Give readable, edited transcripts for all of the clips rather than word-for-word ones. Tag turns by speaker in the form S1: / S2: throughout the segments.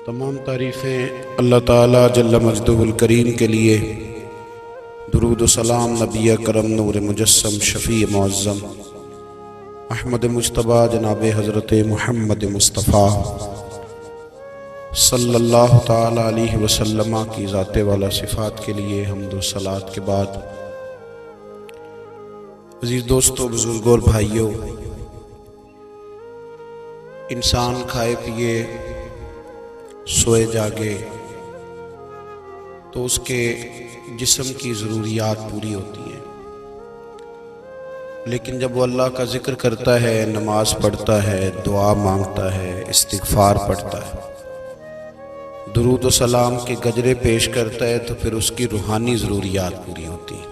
S1: تمام تعریفیں اللہ تعالیٰ جل مجدہ الکریم کے لیے، درود و سلام نبی کرم نور مجسم شفیع معظم احمد مجتبیٰ جناب حضرت محمد مصطفیٰ صلی اللہ تعالیٰ علیہ وسلم کی ذات والا صفات کے لیے حمد و صلوات کے بعد، عزیز دوستو، بزرگوں اور بھائیوں، انسان کھائے پیے سوئے جاگے تو اس کے جسم کی ضروریات پوری ہوتی ہیں، لیکن جب وہ اللہ کا ذکر کرتا ہے، نماز پڑھتا ہے، دعا مانگتا ہے، استغفار پڑھتا ہے، درود و سلام کے گجرے پیش کرتا ہے، تو پھر اس کی روحانی ضروریات پوری ہوتی ہیں۔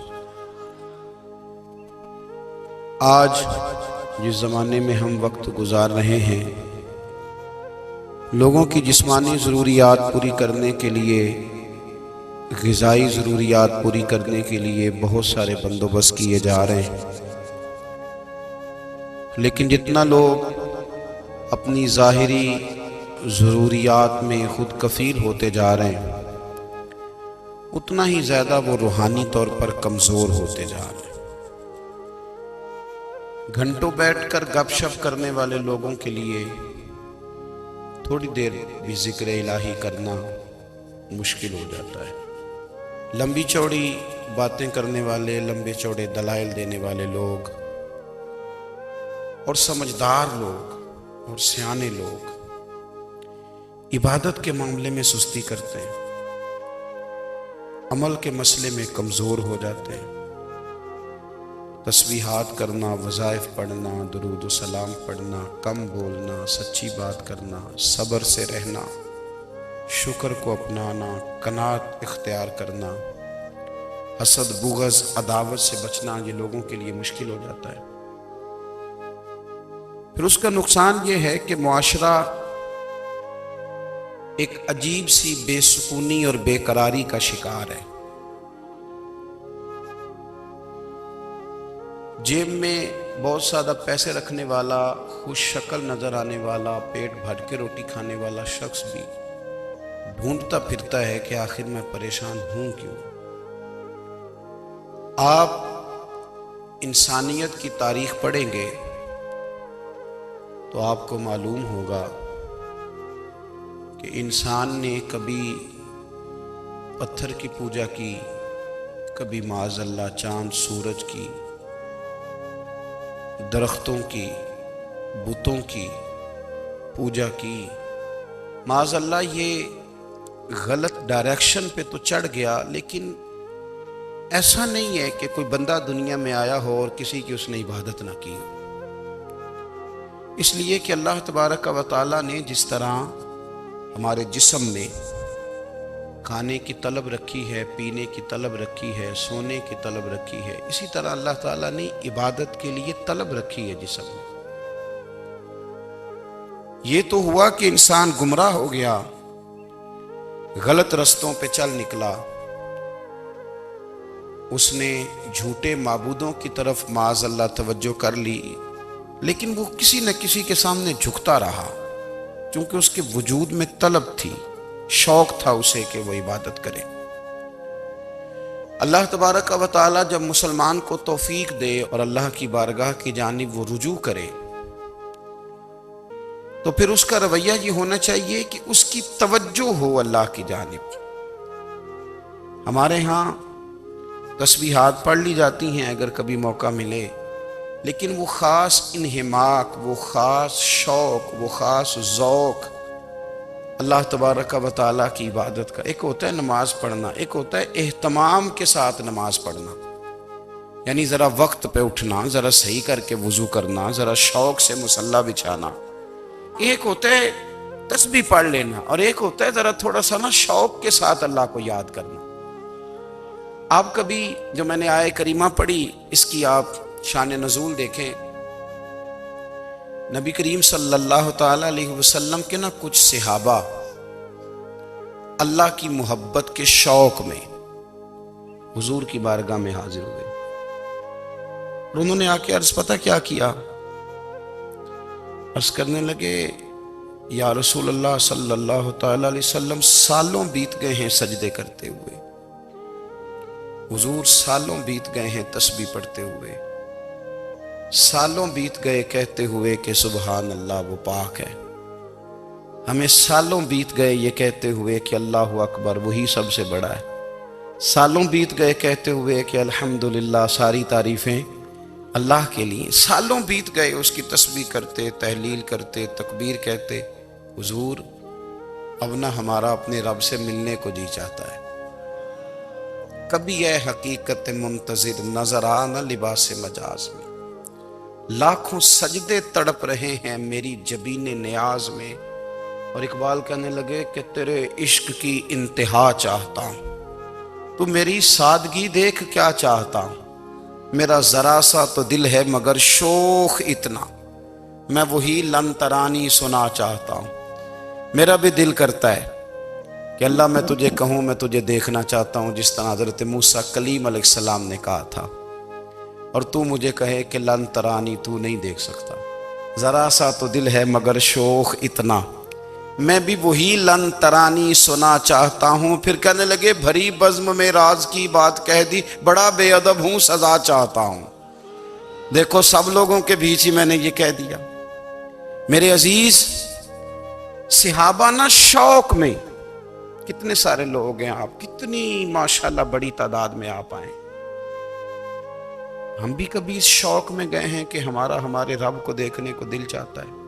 S1: آج جس زمانے میں ہم وقت گزار رہے ہیں، لوگوں کی جسمانی ضروریات پوری کرنے کے لیے، غذائی ضروریات پوری کرنے کے لیے بہت سارے بندوبست کیے جا رہے ہیں، لیکن جتنا لوگ اپنی ظاہری ضروریات میں خود کفیل ہوتے جا رہے ہیں، اتنا ہی زیادہ وہ روحانی طور پر کمزور ہوتے جا رہے ہیں۔ گھنٹوں بیٹھ کر گپ شپ کرنے والے لوگوں کے لیے تھوڑی دیر بھی ذکر الہی کرنا مشکل ہو جاتا ہے۔ لمبی چوڑی باتیں کرنے والے، لمبے چوڑے دلائل دینے والے لوگ اور سمجھدار لوگ اور سیانے لوگ عبادت کے معاملے میں سستی کرتے ہیں، عمل کے مسئلے میں کمزور ہو جاتے ہیں۔ تسبیحات کرنا، وظائف پڑھنا، درود و سلام پڑھنا، کم بولنا، سچی بات کرنا، صبر سے رہنا، شکر کو اپنانا، قناعت اختیار کرنا، حسد، بغض، عداوت سے بچنا، یہ لوگوں کے لیے مشکل ہو جاتا ہے۔ پھر اس کا نقصان یہ ہے کہ معاشرہ ایک عجیب سی بے سکونی اور بے قراری کا شکار ہے۔ جیب میں بہت زیادہ پیسے رکھنے والا، خوش شکل نظر آنے والا، پیٹ بھر کے روٹی کھانے والا شخص بھی ڈھونڈتا پھرتا ہے کہ آخر میں پریشان ہوں کیوں۔ آپ انسانیت کی تاریخ پڑھیں گے تو آپ کو معلوم ہوگا کہ انسان نے کبھی پتھر کی پوجا کی، کبھی معاذ اللہ چاند سورج کی، درختوں کی، بتوں کی پوجا کی۔ معاذ اللہ یہ غلط ڈائریکشن پہ تو چڑھ گیا، لیکن ایسا نہیں ہے کہ کوئی بندہ دنیا میں آیا ہو اور کسی کی اس نے عبادت نہ کی ہو۔ اس لیے کہ اللہ تبارک و تعالیٰ نے جس طرح ہمارے جسم میں کھانے کی طلب رکھی ہے، پینے کی طلب رکھی ہے، سونے کی طلب رکھی ہے، اسی طرح اللہ تعالیٰ نے عبادت کے لیے طلب رکھی ہے جسم میں۔ یہ تو ہوا کہ انسان گمراہ ہو گیا، غلط رستوں پہ چل نکلا، اس نے جھوٹے معبودوں کی طرف معاذ اللہ توجہ کر لی، لیکن وہ کسی نہ کسی کے سامنے جھکتا رہا، کیونکہ اس کے وجود میں طلب تھی، شوق تھا اسے کہ وہ عبادت کرے۔ اللہ تبارک و تعالیٰ جب مسلمان کو توفیق دے اور اللہ کی بارگاہ کی جانب وہ رجوع کرے، تو پھر اس کا رویہ یہ ہونا چاہیے کہ اس کی توجہ ہو اللہ کی جانب۔ ہمارے ہاں تسبیحات پڑھ لی جاتی ہیں اگر کبھی موقع ملے، لیکن وہ خاص انہماک، وہ خاص شوق، وہ خاص ذوق اللہ تبارک و تعالیٰ کی عبادت کا، ایک ہوتا ہے نماز پڑھنا، ایک ہوتا ہے اہتمام کے ساتھ نماز پڑھنا، یعنی ذرا وقت پہ اٹھنا، ذرا صحیح کر کے وضو کرنا، ذرا شوق سے مصلی بچھانا۔ ایک ہوتا ہے تسبیح پڑھ لینا، اور ایک ہوتا ہے ذرا تھوڑا سا شوق کے ساتھ اللہ کو یاد کرنا۔ آپ کبھی جو میں نے آیہ کریمہ پڑھی، اس کی آپ شان نزول دیکھیں۔ نبی کریم صلی اللہ تعالیٰ علیہ وسلم کے کچھ صحابہ اللہ کی محبت کے شوق میں حضور کی بارگاہ میں حاضر ہوئے، اور انہوں نے آ کے عرض پتہ کیا کیا؟ عرض کرنے لگے یا رسول اللہ صلی اللہ تعالی علیہ وسلم سالوں بیت گئے ہیں سجدے کرتے ہوئے، حضور سالوں بیت گئے ہیں تسبیح پڑھتے ہوئے، سالوں بیت گئے کہتے ہوئے کہ سبحان اللہ وہ پاک ہے، ہمیں سالوں بیت گئے یہ کہتے ہوئے کہ اللہ اکبر وہی سب سے بڑا ہے، سالوں بیت گئے کہتے ہوئے کہ الحمدللہ ساری تعریفیں اللہ کے لیے، سالوں بیت گئے اس کی تسبیح کرتے، تحلیل کرتے، تکبیر کہتے۔ حضور اب نہ ہمارا اپنے رب سے ملنے کو جی چاہتا ہے، کبھی اے حقیقت منتظر نظر آ نہ لباس مجاز میں، لاکھوں سجدے تڑپ رہے ہیں میری جبین نیاز میں۔ اور اقبال کہنے لگے کہ تیرے عشق کی انتہا چاہتا ہوں، تو میری سادگی دیکھ کیا چاہتا ہوں، میرا ذرا سا تو دل ہے مگر شوق اتنا، میں وہی لن ترانی سنا چاہتا ہوں۔ میرا بھی دل کرتا ہے کہ اللہ میں تجھے کہوں میں تجھے دیکھنا چاہتا ہوں، جس طرح حضرت موسیٰ کلیم علیہ السلام نے کہا تھا، اور تو مجھے کہے کہ لن ترانی تو نہیں دیکھ سکتا، ذرا سا تو دل ہے مگر شوق اتنا، میں بھی وہی لن ترانی سنا چاہتا ہوں۔ پھر کہنے لگے بھری بزم میں راز کی بات کہہ دی، بڑا بے ادب ہوں سزا چاہتا ہوں۔ دیکھو سب لوگوں کے بیچ ہی میں نے یہ کہہ دیا۔ میرے عزیز صحابہ نا شوق میں، کتنے سارے لوگ ہیں آپ، کتنی ماشاءاللہ بڑی تعداد میں آپ آئیں، ہم بھی کبھی اس شوق میں گئے ہیں کہ ہمارے رب کو دیکھنے کو دل چاہتا ہے،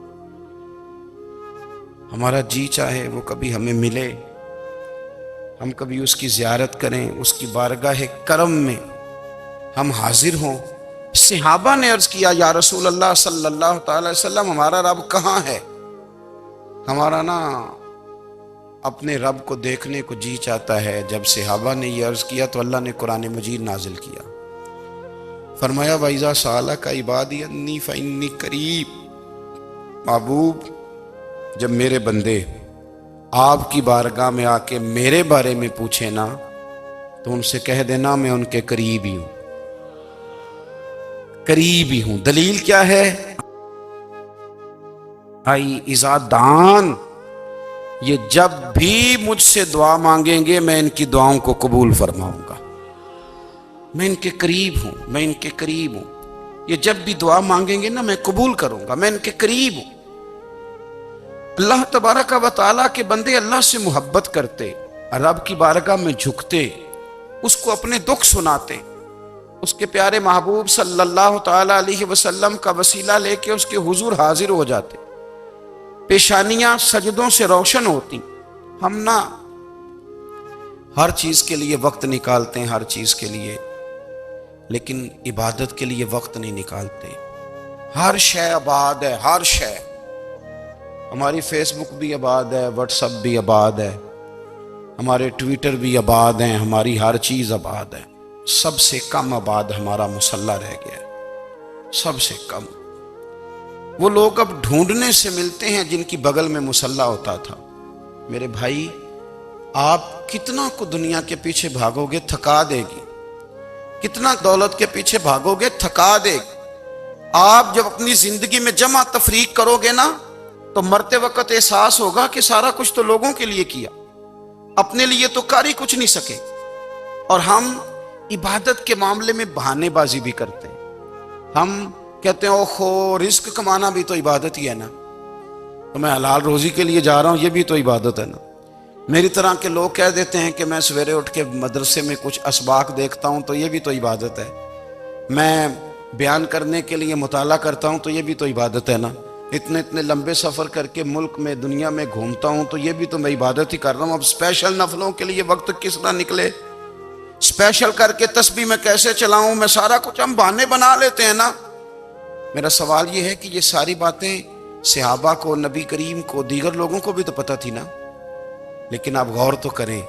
S1: ہمارا جی چاہے وہ کبھی ہمیں ملے، ہم کبھی اس کی زیارت کریں، اس کی بارگاہ کرم میں ہم حاضر ہوں۔ صحابہ نے عرض کیا یا رسول اللہ صلی اللہ تعالی علیہ وسلم ہمارا رب کہاں ہے؟ ہمارا نا اپنے رب کو دیکھنے کو جی چاہتا ہے۔ جب صحابہ نے یہ عرض کیا تو اللہ نے قرآن مجید نازل کیا، فرمایا وَإِذَا سَأَلَكَ عِبَادِي عَنِّي فَإِنِّي قَرِيبٌ، محبوب جب میرے بندے آپ کی بارگاہ میں آ کے میرے بارے میں پوچھیں نا تو ان سے کہہ دینا میں ان کے قریب ہی ہوں، قریب ہی ہوں۔ دلیل کیا ہے؟ آئی اذا دان، یہ جب بھی مجھ سے دعا مانگیں گے میں ان کی دعاؤں کو قبول فرماؤں گا، میں ان کے قریب ہوں، میں ان کے قریب ہوں، یہ جب بھی دعا مانگیں گے نا میں قبول کروں گا، میں ان کے قریب ہوں۔ اللہ تبارک و تعالیٰ کے بندے اللہ سے محبت کرتے، رب کی بارگاہ میں جھکتے، اس کو اپنے دکھ سناتے، اس کے پیارے محبوب صلی اللہ تعالیٰ علیہ وسلم کا وسیلہ لے کے اس کے حضور حاضر ہو جاتے، پیشانیاں سجدوں سے روشن ہوتی۔ ہم نہ ہر چیز کے لیے وقت نکالتے ہیں، ہر چیز کے لیے، لیکن عبادت کے لیے وقت نہیں نکالتے۔ ہر شے آباد ہے، ہر شے، ہماری فیس بک بھی آباد ہے، واٹس ایپ بھی آباد ہے، ہمارے ٹویٹر بھی آباد ہیں، ہماری ہر چیز آباد ہے، سب سے کم آباد ہمارا مصلی رہ گیا ہے، سب سے کم۔ وہ لوگ اب ڈھونڈنے سے ملتے ہیں جن کی بغل میں مصلی ہوتا تھا۔ میرے بھائی آپ کتنا کو دنیا کے پیچھے بھاگو گے تھکا دے گی، کتنا دولت کے پیچھے بھاگو گے تھکا دے گی۔ آپ جب اپنی زندگی میں جمع تفریق کرو گے نا تو مرتے وقت احساس ہوگا کہ سارا کچھ تو لوگوں کے لیے کیا، اپنے لیے تو کر ہی کچھ نہیں سکے۔ اور ہم عبادت کے معاملے میں بہانے بازی بھی کرتے ہیں، ہم کہتے ہیں اوہو رزق کمانا بھی تو عبادت ہی ہے نا، تو میں حلال روزی کے لیے جا رہا ہوں، یہ بھی تو عبادت ہے نا۔ میری طرح کے لوگ کہہ دیتے ہیں کہ میں سویرے اٹھ کے مدرسے میں کچھ اسباق دیکھتا ہوں تو یہ بھی تو عبادت ہے، میں بیان کرنے کے لیے مطالعہ کرتا ہوں تو یہ بھی تو عبادت ہے نا، اتنے لمبے سفر کر کے ملک میں دنیا میں گھومتا ہوں تو یہ بھی تو میں عبادت ہی کر رہا ہوں۔ اب اسپیشل نفلوں کے لیے وقت کس طرح نکلے، اسپیشل کر کے تسبیح میں کیسے چلاؤں، میں سارا کچھ ہم بہانے بنا لیتے ہیں نا۔ میرا سوال یہ ہے کہ یہ ساری باتیں صحابہ کو، نبی کریم کو، دیگر لوگوں کو بھی تو پتہ تھی نا، لیکن آپ غور تو کریں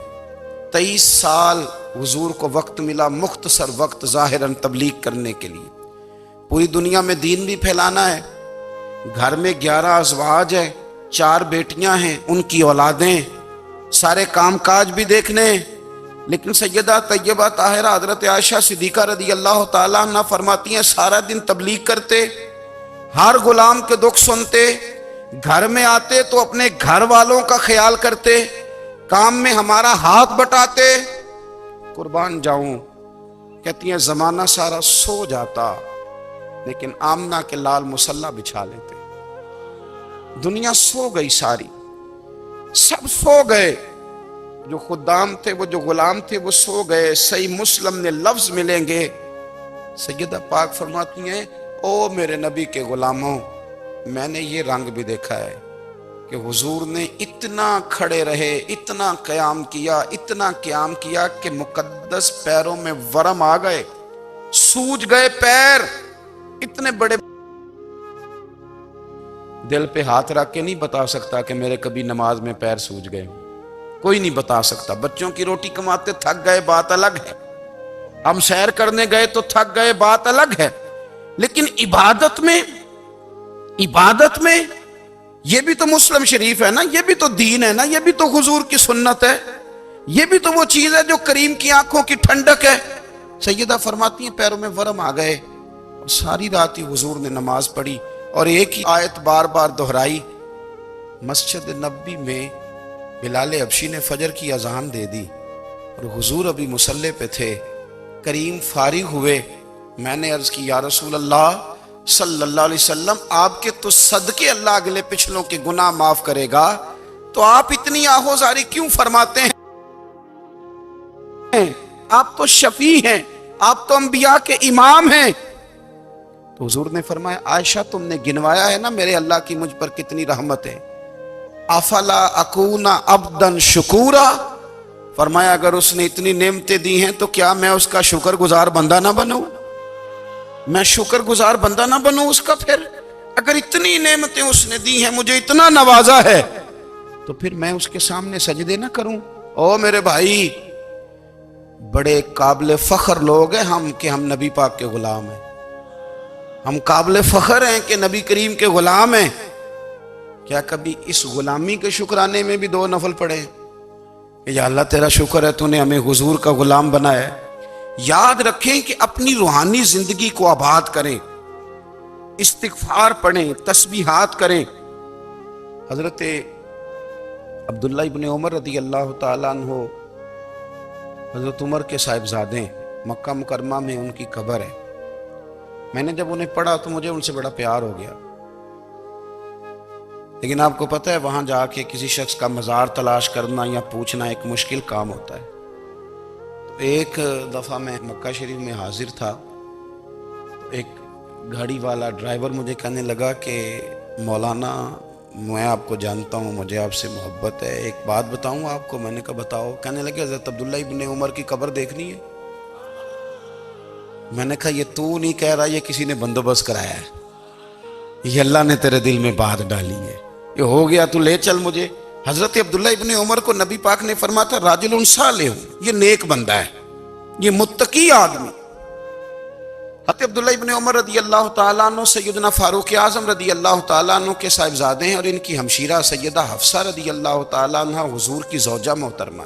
S1: 23 سال حضور کو وقت ملا، مختصر وقت ظاہراً تبلیغ کرنے کے لیے، پوری دنیا میں دین بھی پھیلانا ہے۔ گھر میں 11 ازواج ہیں، 4 بیٹیاں ہیں، ان کی اولادیں، سارے کام کاج بھی دیکھنے، لیکن سیدہ طیبہ طاہرہ حضرت عائشہ صدیقہ رضی اللہ تعالیٰ عنہ فرماتی ہیں سارا دن تبلیغ کرتے، ہر غلام کے دکھ سنتے، گھر میں آتے تو اپنے گھر والوں کا خیال کرتے، کام میں ہمارا ہاتھ بٹاتے۔ قربان جاؤں، کہتی ہیں زمانہ سارا سو جاتا لیکن آمنہ کے لال مصلی بچھا لیتے۔ دنیا سو گئی، ساری سب سو گئے، جو خدام تھے، وہ جو غلام تھے، وہ سو گئے۔ صحیح مسلم نے لفظ ملیں گے، سیدہ پاک فرماتی ہیں او میرے نبی کے غلاموں، میں نے یہ رنگ بھی دیکھا ہے کہ حضور نے اتنا کھڑے رہے، اتنا قیام کیا، اتنا قیام کیا کہ مقدس پیروں میں ورم آ گئے، سوج گئے پیر، اتنے بڑے۔ دل پہ ہاتھ رکھ کے نہیں بتا سکتا کہ میرے کبھی نماز میں پیر سوج گئے، کوئی نہیں بتا سکتا۔ بچوں کی روٹی کماتے تھک گئے، بات الگ ہے، ہم سیر کرنے گئے تو تھک گئے، بات الگ ہے، لیکن عبادت میں یہ بھی تو مسلم شریف ہے نا، یہ بھی تو دین ہے نا، یہ بھی تو حضور کی سنت ہے، یہ بھی تو وہ چیز ہے جو کریم کی آنکھوں کی ٹھنڈک ہے۔ سیدہ فرماتی ہیں پیروں میں ورم آ گئے، اور ساری رات ہی حضور نے نماز پڑھی اور ایک ہی آیت بار بار دہرائی۔ مسجد نبوی میں بلال حبشی نے فجر کی اذان دے دی اور حضور ابھی مصلی پہ تھے، کریم فارغ ہوئے۔ میں نے عرض کی یا رسول اللہ صلی اللہ علیہ وسلم، آپ کے تو صدقے اللہ اگلے پچھلوں کے گناہ معاف کرے گا، تو آپ اتنی آہوزاری کیوں فرماتے ہیں؟ آپ تو شفیع ہیں، آپ تو انبیاء کے امام ہیں۔ تو حضور نے فرمایا عائشہ تم نے گنوایا ہے نا میرے اللہ کی مجھ پر کتنی رحمت ہے، افلا اکون عبدا شکورا، فرمایا اگر اس نے اتنی نعمتیں دی ہیں تو کیا میں اس کا شکر گزار بندہ نہ بنوں؟ میں شکر گزار بندہ نہ بنوں اس کا؟ پھر اگر اتنی نعمتیں اس نے دی ہیں، مجھے اتنا نوازا ہے، تو پھر میں اس کے سامنے سجدے نہ کروں؟ او میرے بھائی، بڑے قابل فخر لوگ ہیں ہم کہ ہم نبی پاک کے غلام ہیں، ہم قابل فخر ہیں کہ نبی کریم کے غلام ہیں۔ کیا کبھی اس غلامی کے شکرانے میں بھی 2 نفل پڑھے کہ یا اللہ تیرا شکر ہے تو نے ہمیں حضور کا غلام بنایا ہے؟ یاد رکھیں کہ اپنی روحانی زندگی کو آباد کریں، استغفار پڑھیں، تسبیحات کریں۔ حضرت عبداللہ ابن عمر رضی اللہ تعالیٰ عنہ حضرت عمر کے صاحبزادے، مکہ مکرمہ میں ان کی قبر ہے۔ میں نے جب انہیں پڑھا تو مجھے ان سے بڑا پیار ہو گیا، لیکن آپ کو پتہ ہے وہاں جا کے کسی شخص کا مزار تلاش کرنا یا پوچھنا ایک مشکل کام ہوتا ہے۔ تو ایک دفعہ میں مکہ شریف میں حاضر تھا، ایک گاڑی والا ڈرائیور مجھے کہنے لگا کہ مولانا میں آپ کو جانتا ہوں، مجھے آپ سے محبت ہے، ایک بات بتاؤں آپ کو؟ میں نے کہا بتاؤ۔ کہنے لگے حضرت عبداللہ ابن عمر کی قبر دیکھنی ہے۔ میں نے کہا یہ تو نہیں کہہ رہا، یہ کسی نے بندوبست کرایا ہے، یہ اللہ نے تیرے دل میں بات ڈالی ہے، یہ ہو گیا تو لے چل مجھے۔ حضرت عبداللہ ابن عمر کو نبی پاک نے فرمایا تھا راجل صالح، یہ نیک بندہ ہے، یہ متقی آدمی۔ حضرت عبداللہ ابن عمر رضی اللہ تعالیٰ عنہ سیدنا فاروق اعظم رضی اللہ تعالیٰ عنہ کے صاحبزادے ہیں، اور ان کی ہمشیرہ سیدہ حفصہ رضی اللہ تعالیٰ عنہ حضور کی زوجہ محترمہ۔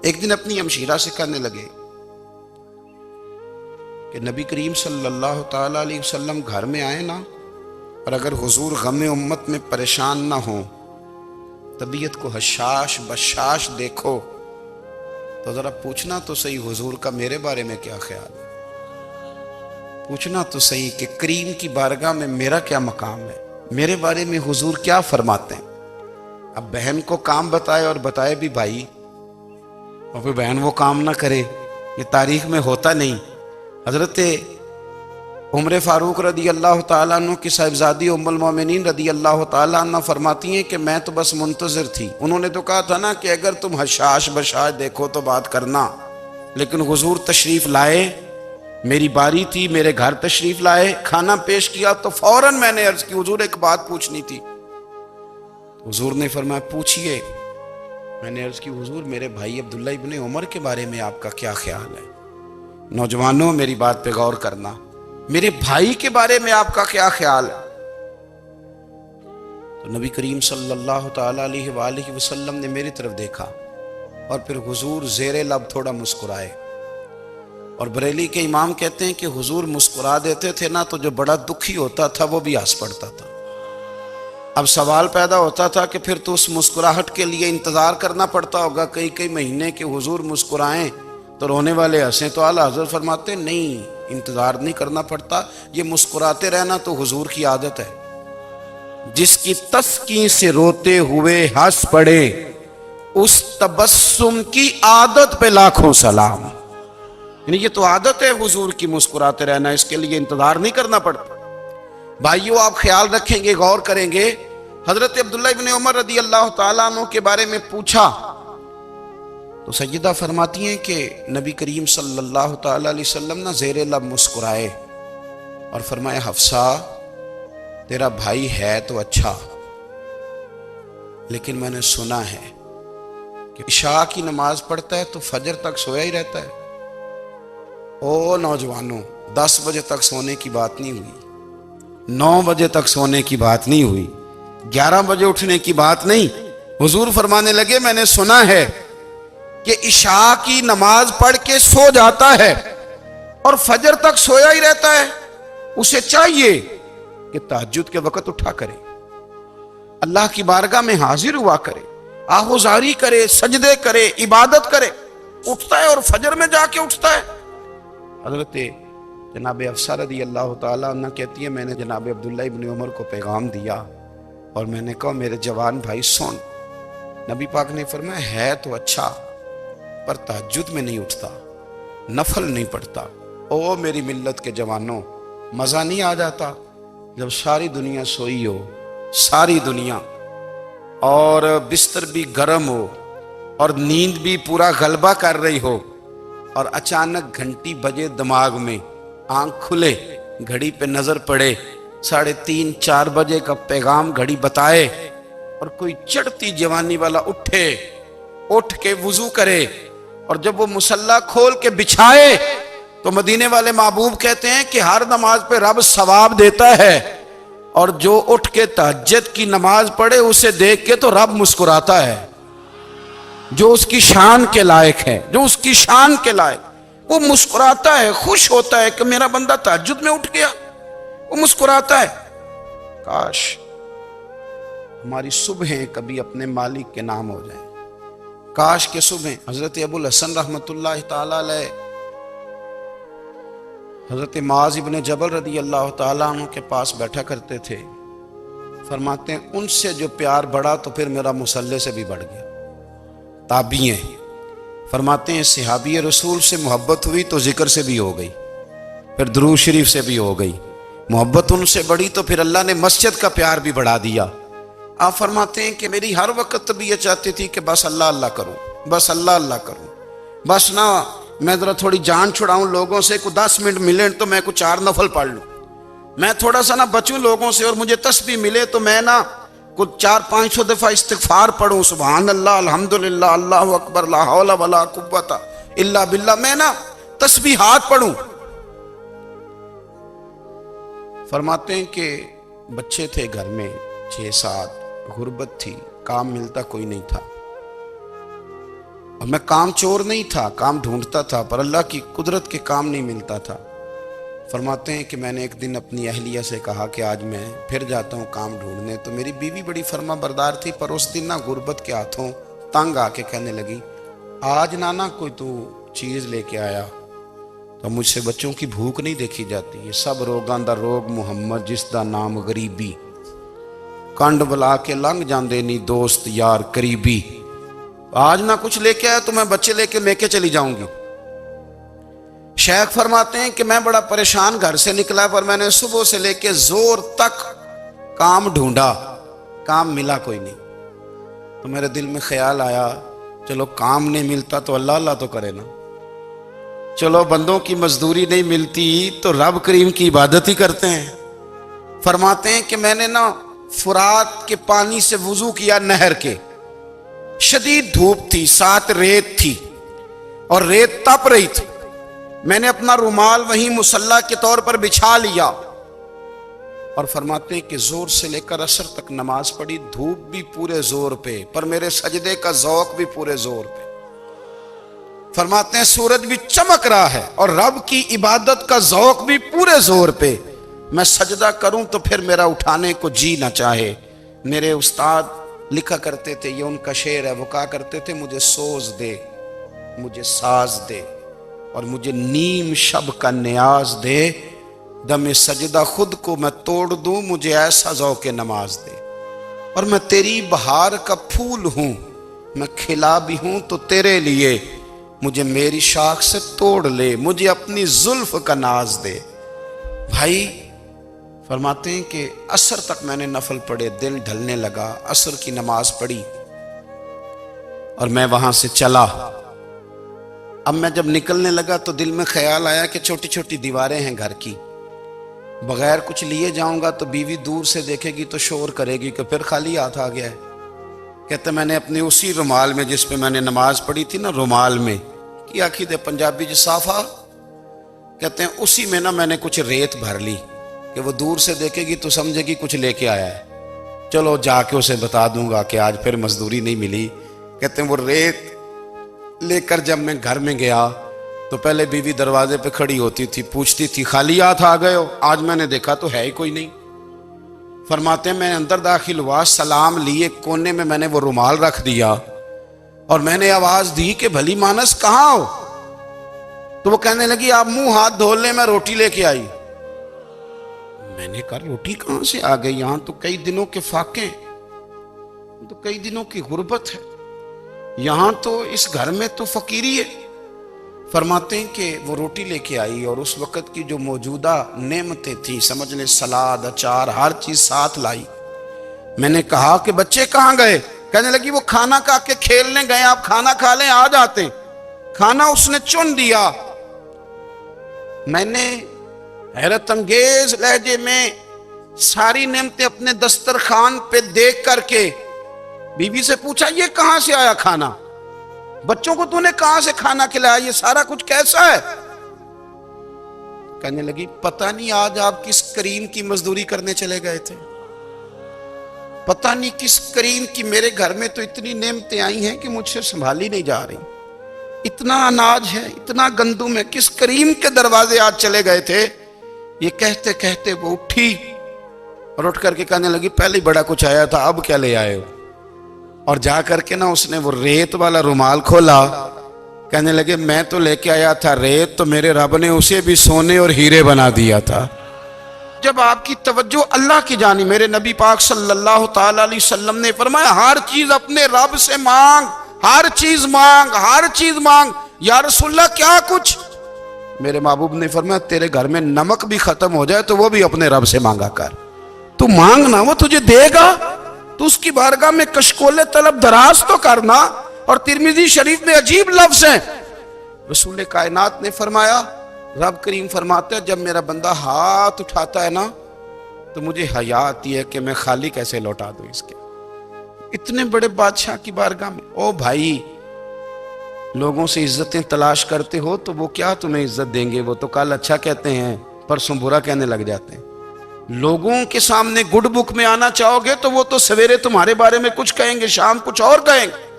S1: ایک دن اپنی ہمشیرہ سے کہنے لگے کہ نبی کریم صلی اللہ تعالیٰ علیہ وسلم گھر میں آئے نا، اور اگر حضور غم امت میں پریشان نہ ہوں، طبیعت کو حشاش بشاش دیکھو، تو ذرا پوچھنا تو صحیح حضور کا میرے بارے میں کیا خیال ہے، پوچھنا تو صحیح کہ کریم کی بارگاہ میں میرا کیا مقام ہے، میرے بارے میں حضور کیا فرماتے ہیں۔ اب بہن کو کام بتائے، اور بتائے بھی بھائی، اور پھر بہن وہ کام نہ کرے، یہ تاریخ میں ہوتا نہیں۔ حضرت عمر فاروق رضی اللہ تعالیٰ عنہ کی صاحبزادی ام المومنین رضی اللہ تعالیٰ عنہ فرماتی ہیں کہ میں تو بس منتظر تھی، انہوں نے تو کہا تھا نا کہ اگر تم حشاش بشاش دیکھو تو بات کرنا، لیکن حضور تشریف لائے، میری باری تھی، میرے گھر تشریف لائے، کھانا پیش کیا تو فوراً میں نے عرض کی حضور ایک بات پوچھنی تھی۔ حضور نے فرمایا پوچھئے۔ میں نے عرض کی حضور میرے بھائی عبداللہ ابن عمر کے بارے میں آپ کا کیا خیال ہے؟ نوجوانوں میری بات پہ غور کرنا، میرے بھائی کے بارے میں آپ کا کیا خیال ہے؟ تو نبی کریم صلی اللہ تعالیٰ علیہ وآلہ وسلم نے میری طرف دیکھا، اور پھر حضور زیر لب تھوڑا مسکرائے، اور بریلی کے امام کہتے ہیں کہ حضور مسکرا دیتے تھے نا تو جو بڑا دکھی ہوتا تھا وہ بھی ہنس پڑتا تھا۔ اب سوال پیدا ہوتا تھا کہ پھر تو اس مسکراہٹ کے لیے انتظار کرنا پڑتا ہوگا کئی کئی مہینے کہ حضور مسکرائیں تو رونے والے ہنسیں، تو اعلیٰ حضرت فرماتے نہیں، انتظار نہیں کرنا پڑتا، یہ مسکراتے رہنا تو حضور کی عادت ہے۔ جس کی تسکین سے روتے ہوئے ہنس پڑے اس تبسم کی عادت پہ لاکھوں سلام۔ یعنی یہ تو عادت ہے حضور کی مسکراتے رہنا، اس کے لیے انتظار نہیں کرنا پڑتا۔ بھائیو آپ خیال رکھیں گے، غور کریں گے، حضرت عبداللہ ابن عمر رضی اللہ تعالیٰ عنہ کے بارے میں پوچھا تو سیدہ فرماتی ہیں کہ نبی کریم صلی اللہ تعالیٰ علیہ وسلم نہ زیر لب مسکرائے اور فرمایا حفصہ تیرا بھائی ہے تو اچھا، لیکن میں نے سنا ہے کہ عشاء کی نماز پڑھتا ہے تو فجر تک سویا ہی رہتا ہے۔ او نوجوانوں، 10 بجے تک سونے کی بات نہیں ہوئی، 9 بجے تک سونے کی بات نہیں ہوئی، 11 بجے اٹھنے کی بات نہیں۔ حضور فرمانے لگے میں نے سنا ہے کہ عشاء کی نماز پڑھ کے سو جاتا ہے اور فجر تک سویا ہی رہتا ہے، اسے چاہیے کہ تہجد کے وقت اٹھا کرے، اللہ کی بارگاہ میں حاضر ہوا کرے، آہوزاری کرے، سجدے کرے، عبادت کرے۔ اٹھتا ہے اور فجر میں جا کے اٹھتا ہے۔ حضرت جناب حفصہ رضی اللہ تعالیٰ عنہ کہتی ہے میں نے جناب عبداللہ ابن عمر کو پیغام دیا اور میں نے کہا میرے جوان بھائی سن، نبی پاک نے فرمایا ہے تو اچھا پر تہجد میں نہیں اٹھتا، نفل نہیں پڑھتا۔ او میری ملت کے جوانوں، مزہ نہیں آ جاتا جب ساری دنیا سوئی ہو، ساری دنیا، اور بستر بھی گرم ہو اور نیند بھی پورا غلبہ کر رہی ہو، اور اچانک گھنٹی بجے دماغ میں، آنکھ کھلے، گھڑی پہ نظر پڑے، 3:30 4 بجے کا پیغام گھڑی بتائے، اور کوئی چڑھتی جوانی والا اٹھ کے وضو کرے، اور جب وہ مصلی کھول کے بچھائے تو مدینے والے محبوب کہتے ہیں کہ ہر نماز پہ رب ثواب دیتا ہے، اور جو اٹھ کے تہجد کی نماز پڑھے اسے دیکھ کے تو رب مسکراتا ہے، جو اس کی شان کے لائق ہے، جو اس کی شان کے لائق، وہ مسکراتا ہے، خوش ہوتا ہے کہ میرا بندہ تہجد میں اٹھ گیا، وہ مسکراتا ہے۔ کاش ہماری صبحیں کبھی اپنے مالک کے نام ہو جائیں، کاش کے صبح۔ حضرت ابو الحسن رحمت اللہ تعالیٰ علیہ حضرت معاذ ابن جبل رضی اللہ تعالیٰ عنہ کے پاس بیٹھا کرتے تھے، فرماتے ہیں ان سے جو پیار بڑھا تو پھر میرا مصلی سے بھی بڑھ گیا۔ تابعی ہیں، فرماتے ہیں صحابی رسول سے محبت ہوئی تو ذکر سے بھی ہو گئی، پھر درود شریف سے بھی ہو گئی، محبت ان سے بڑھی تو پھر اللہ نے مسجد کا پیار بھی بڑھا دیا۔ آپ فرماتے ہیں کہ میری ہر وقت طبیعت چاہتی تھی کہ بس اللہ اللہ کروں، بس اللہ اللہ کروں، بس نہ میں ذرا تھوڑی جان چھڑاؤں لوگوں سے، کوئی 10 منٹ ملے تو میں کوئی 4 نفل پڑھ لوں، میں تھوڑا سا نہ بچوں لوگوں سے، اور مجھے تسبیح ملے تو میں نہ کچھ 400-500 دفعہ استغفار پڑھوں، سبحان اللہ، الحمدللہ، اللہ اکبر، لا حول ولا قوت الا باللہ، میں نہ تسبیحات پڑھوں۔ فرماتے ہیں کہ بچے تھے گھر میں 6-7، غربت تھی، کام ملتا کوئی نہیں تھا، اور میں کام چور نہیں تھا، کام ڈھونڈتا تھا، پر اللہ کی قدرت کے کام نہیں ملتا تھا۔ فرماتے ہیں کہ میں نے ایک دن اپنی اہلیہ سے کہا کہ آج میں پھر جاتا ہوں کام ڈھونڈنے، تو میری بیوی بڑی فرما بردار تھی، پر اس دن نہ غربت کے ہاتھوں تنگ آ کے کہنے لگی آج نانا کوئی تو چیز لے کے آیا، تو مجھ سے بچوں کی بھوک نہیں دیکھی جاتی، یہ سب روگاں دا روگ محمد جس دا نام غریبی، کنڈ بلا کے لنگ جاندے نہیں دوست یار قریبی، آج نہ کچھ لے کے آیا تو میں بچے لے کے چلی جاؤں گی۔ شیخ فرماتے ہیں کہ میں بڑا پریشان گھر سے نکلا، پر میں نے صبح سے لے کے زور تک کام ڈھونڈا، کام ملا کوئی نہیں، تو میرے دل میں خیال آیا چلو کام نہیں ملتا تو اللہ اللہ تو کرے نا، چلو بندوں کی مزدوری نہیں ملتی تو رب کریم کی عبادت ہی کرتے ہیں۔ فرماتے ہیں کہ میں نے نا فرات کے پانی سے وضو کیا، نہر کے، شدید دھوپ تھی، ساتھ ریت تھی اور ریت تپ رہی تھی، میں نے اپنا رومال وہیں مصلی کے طور پر بچھا لیا، اور فرماتے ہیں کہ زور سے لے کر عصر تک نماز پڑھی، دھوپ بھی پورے زور پہ، پر میرے سجدے کا ذوق بھی پورے زور پہ۔ فرماتے ہیں سورج بھی چمک رہا ہے اور رب کی عبادت کا ذوق بھی پورے زور پہ، میں سجدہ کروں تو پھر میرا اٹھانے کو جی نہ چاہے، میرے استاد لکھا کرتے تھے، یہ ان کا شعر ہے، وہ کہا کرتے تھے مجھے سوز دے، مجھے ساز دے، اور مجھے نیم شب کا نیاز دے، دم سجدہ خود کو میں توڑ دوں، مجھے ایسا ذوق نماز دے۔ اور میں تیری بہار کا پھول ہوں، میں کھلا بھی ہوں تو تیرے لیے، مجھے میری شاخ سے توڑ لے، مجھے اپنی زلف کا ناز دے۔ بھائی فرماتے ہیں کہ عصر تک میں نے نفل پڑھے، دل ڈھلنے لگا، عصر کی نماز پڑھی اور میں وہاں سے چلا۔ اب میں جب نکلنے لگا تو دل میں خیال آیا کہ چھوٹی چھوٹی دیواریں ہیں گھر کی، بغیر کچھ لیے جاؤں گا تو بیوی دور سے دیکھے گی تو شور کرے گی کہ پھر خالی ہاتھ آ گیا ہے۔ کہتے میں نے اپنے اسی رومال میں جس پہ میں نے نماز پڑھی تھی نا، رومال میں کی آخی دے پنجابی جو صافہ کہتے ہیں، اسی میں نا میں نے کچھ ریت بھر لی کہ وہ دور سے دیکھے گی تو سمجھے گی کچھ لے کے آیا ہے، چلو جا کے اسے بتا دوں گا کہ آج پھر مزدوری نہیں ملی۔ کہتے ہیں وہ ریت لے کر جب میں گھر میں گیا تو پہلے بیوی دروازے پہ کھڑی ہوتی تھی، پوچھتی تھی خالی ہاتھ آ گئے ہو؟ آج میں نے دیکھا تو ہے ہی کوئی نہیں۔ فرماتے ہیں میں اندر داخل ہوا، سلام لیے، کونے میں میں نے وہ رومال رکھ دیا اور میں نے آواز دی کہ بھلی مانس کہاں ہو؟ تو وہ کہنے لگی آپ منہ ہاتھ دھو لیں، میں روٹی لے کے آئی۔ میں نے کہا روٹی کہاں سے آ گئی؟ یہاں تو کئی دنوں کے فاقے، تو کئی دنوں کی غربت ہے، یہاں تو اس گھر میں تو فقیری ہے۔ فرماتے ہیں کہ وہ روٹی لے کے آئی اور اس وقت کی جو موجودہ نعمتیں تھیں، سمجھ لیں سلاد، اچار، ہر چیز ساتھ لائی۔ میں نے کہا کہ بچے کہاں گئے؟ کہنے لگی وہ کھانا کھا کے کھیلنے گئے، آپ کھانا کھا لیں آ جاتے۔ کھانا اس نے چن دیا۔ میں نے حیرت انگیز لہجے میں ساری نعمتیں اپنے دسترخوان پہ دیکھ کر کے بیوی سے پوچھا یہ کہاں سے آیا کھانا؟ بچوں کو تو نے کہاں سے کھانا کھلایا؟ یہ سارا کچھ کیسا ہے؟ کہنے لگی پتہ نہیں آج آپ کس کریم کی مزدوری کرنے چلے گئے تھے، پتہ نہیں کس کریم کی، میرے گھر میں تو اتنی نعمتیں آئی ہیں کہ مجھ سے سنبھالی نہیں جا رہی، اتنا اناج ہے، اتنا گندم ہے، کس کریم کے دروازے آج چلے گئے تھے؟ یہ کہتے کہتے وہ اٹھی اور اٹھ کر کے کہنے لگی پہلے بڑا کچھ آیا تھا، اب کیا لے آئے ہو؟ اور جا کر کے نا اس نے وہ ریت والا رومال کھولا، کہنے لگے میں تو لے کے آیا تھا ریت، تو میرے رب نے اسے بھی سونے اور ہیرے بنا دیا تھا۔ جب آپ کی توجہ اللہ کی جانب، میرے نبی پاک صلی اللہ تعالی علیہ وسلم نے فرمایا ہر چیز اپنے رب سے مانگ، ہر چیز مانگ، ہر چیز مانگ۔ یا رسول اللہ کیا کچھ؟ میرے محبوب نے فرمایا تیرے گھر میں نمک بھی ختم ہو جائے تو وہ بھی اپنے رب سے مانگا کر، تو مانگنا وہ تجھے دے گا، تو اس کی بارگاہ میں کشکول طلب دراز تو کرنا۔ اور ترمذی شریف میں عجیب لفظ ہیں، رسول کائنات نے فرمایا، رب کریم فرماتا ہے جب میرا بندہ ہاتھ اٹھاتا ہے نا تو مجھے حیا آتی ہے کہ میں خالی کیسے لوٹا دوں اس کے، اتنے بڑے بادشاہ کی بارگاہ میں۔ او بھائی لوگوں سے عزتیں تلاش کرتے ہو تو وہ کیا تمہیں عزت دیں گے؟ وہ تو کل اچھا کہتے ہیں پرسوں برا کہنے لگ جاتے ہیں۔ لوگوں کے سامنے گڈ بک میں آنا چاہو گے تو وہ تو سویرے تمہارے بارے میں کچھ کہیں گے، شام کچھ اور کہیں گے۔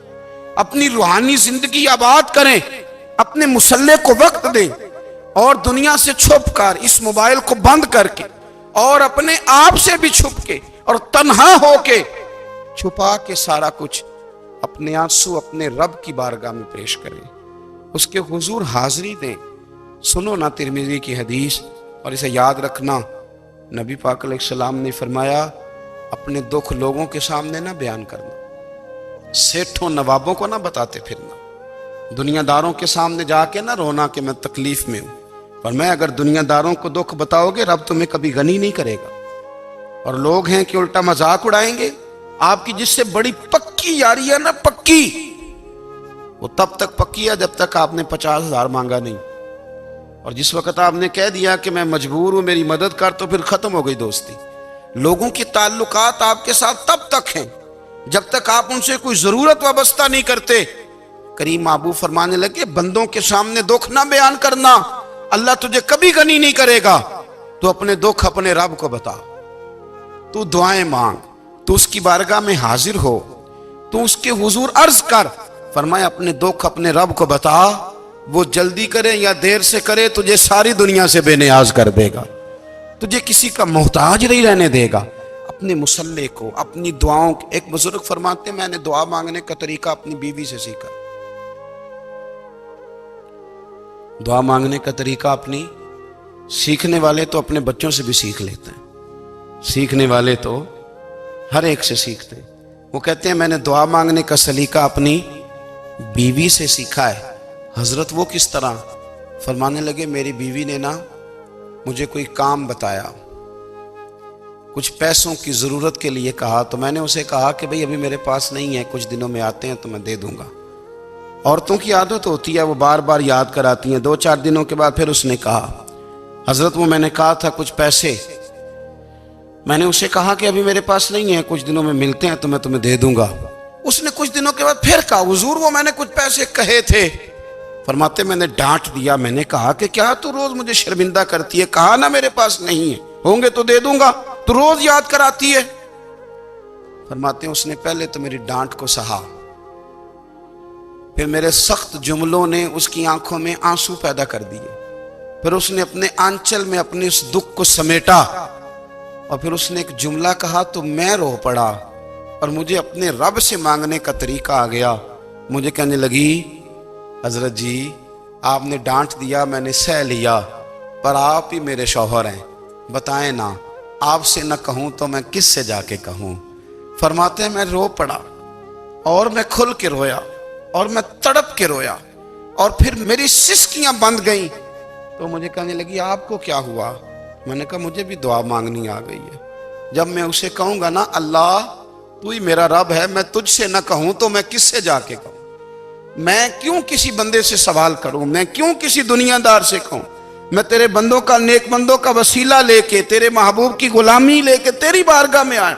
S1: اپنی روحانی زندگی آباد کریں، اپنے مسلح کو وقت دیں، اور دنیا سے چھپ کر اس موبائل کو بند کر کے اور اپنے آپ سے بھی چھپ کے اور تنہا ہو کے چھپا کے سارا کچھ اپنے آنسو اپنے رب کی بارگاہ میں پیش کریں، اس کے حضور حاضری دیں۔ سنو نا ترمذی کی حدیث، اور اسے یاد رکھنا، نبی پاک علیہ السلام نے فرمایا اپنے دکھ لوگوں کے سامنے نہ بیان کرنا، سیٹھوں نوابوں کو نہ بتاتے پھرنا، دنیا داروں کے سامنے جا کے نہ رونا کہ میں تکلیف میں ہوں۔ فرمایا اگر دنیا داروں کو دکھ بتاؤ گے رب تمہیں کبھی غنی نہیں کرے گا، اور لوگ ہیں کہ الٹا مذاق اڑائیں گے۔ آپ کی جس سے بڑی پکی یاری ہے نا، پکی، وہ تب تک پکی ہے جب تک آپ نے 50,000 مانگا نہیں، اور جس وقت آپ نے کہہ دیا کہ میں مجبور ہوں میری مدد کر تو پھر ختم ہو گئی دوستی۔ لوگوں کے تعلقات آپ کے ساتھ تب تک ہیں جب تک آپ ان سے کوئی ضرورت وابستہ نہیں کرتے۔ کریم محبوب فرمانے لگے بندوں کے سامنے دکھ نہ بیان کرنا، اللہ تجھے کبھی غنی نہیں کرے گا۔ تو اپنے دکھ اپنے رب کو بتا، تو دعائیں مانگ، تو اس کی بارگاہ میں حاضر ہو، تو اس کے حضور عرض کر۔ فرمایا اپنے دکھ اپنے رب کو بتا، وہ جلدی کرے یا دیر سے کرے تجھے ساری دنیا سے بے نیاز کر دے گا، تجھے کسی کا محتاج نہیں رہنے دے گا۔ اپنے اپنے مسلح کو، اپنی دعاؤں کو. ایک بزرگ فرماتے ہیں میں نے دعا مانگنے کا طریقہ اپنی بیوی سے سیکھا. دعا مانگنے کا طریقہ اپنی، سیکھنے والے تو اپنے بچوں سے بھی سیکھ لیتے ہیں، سیکھنے والے تو ہر ایک سے سیکھتے ہیں. وہ کہتے ہیں میں نے دعا مانگنے کا سلیقہ اپنی بیوی سے سیکھا ہے. حضرت وہ کس طرح؟ فرمانے لگے میری بیوی نے نا مجھے کوئی کام بتایا، کچھ پیسوں کی ضرورت کے لیے کہا، تو میں نے اسے کہا کہ بھئی ابھی میرے پاس نہیں ہے، کچھ دنوں میں آتے ہیں تو میں دے دوں گا. عورتوں کی عادت ہوتی ہے وہ بار بار یاد کراتی ہیں. 2-4 دنوں کے بعد پھر اس نے کہا حضرت وہ میں نے کہا تھا کچھ پیسے، میں نے اسے کہا کہ ابھی میرے پاس نہیں ہے، کچھ دنوں میں ملتے ہیں تو میں تمہیں دے دوں گا. اس نے کچھ دنوں کے بعد پھر کہا حضور وہ میں نے کچھ پیسے کہے تھے. فرماتے میں نے ڈانٹ دیا، میں نے کہا کہ کیا تو روز مجھے شرمندہ کرتی ہے، کہا نا میرے پاس نہیں ہے، ہوں گے تو دے دوں گا، تو روز یاد کراتی ہے. فرماتے ہیں اس نے پہلے تو میری ڈانٹ کو سہا، پھر میرے سخت جملوں نے اس کی آنکھوں میں آنسو پیدا کر دیے، پھر اس نے اپنے آنچل میں اپنے اس دکھ کو سمیٹا، اور پھر اس نے ایک جملہ کہا تو میں رو پڑا اور مجھے اپنے رب سے مانگنے کا طریقہ آ گیا. مجھے کہنے لگی حضرت جی آپ نے ڈانٹ دیا میں نے سہ لیا، پر آپ ہی میرے شوہر ہیں، بتائیں نا آپ سے نہ کہوں تو میں کس سے جا کے کہوں. فرماتے ہیں میں رو پڑا اور میں کھل کے رویا اور میں تڑپ کے رویا اور پھر میری سسکیاں بند گئیں. تو مجھے کہنے لگی آپ کو کیا ہوا؟ میں نے کہا مجھے بھی دعا مانگنی آ گئی ہے. جب میں اسے کہوں گا نا اللہ تو ہی میرا رب ہے، میں تجھ سے نہ کہوں تو میں کس سے جا کے کہوں؟ میں کیوں کسی بندے سے سوال کروں؟ میں کیوں کسی دنیا دار سے کہوں؟ میں تیرے بندوں کا، نیک بندوں کا وسیلہ لے کے، تیرے محبوب کی غلامی لے کے تیری بارگاہ میں آیا،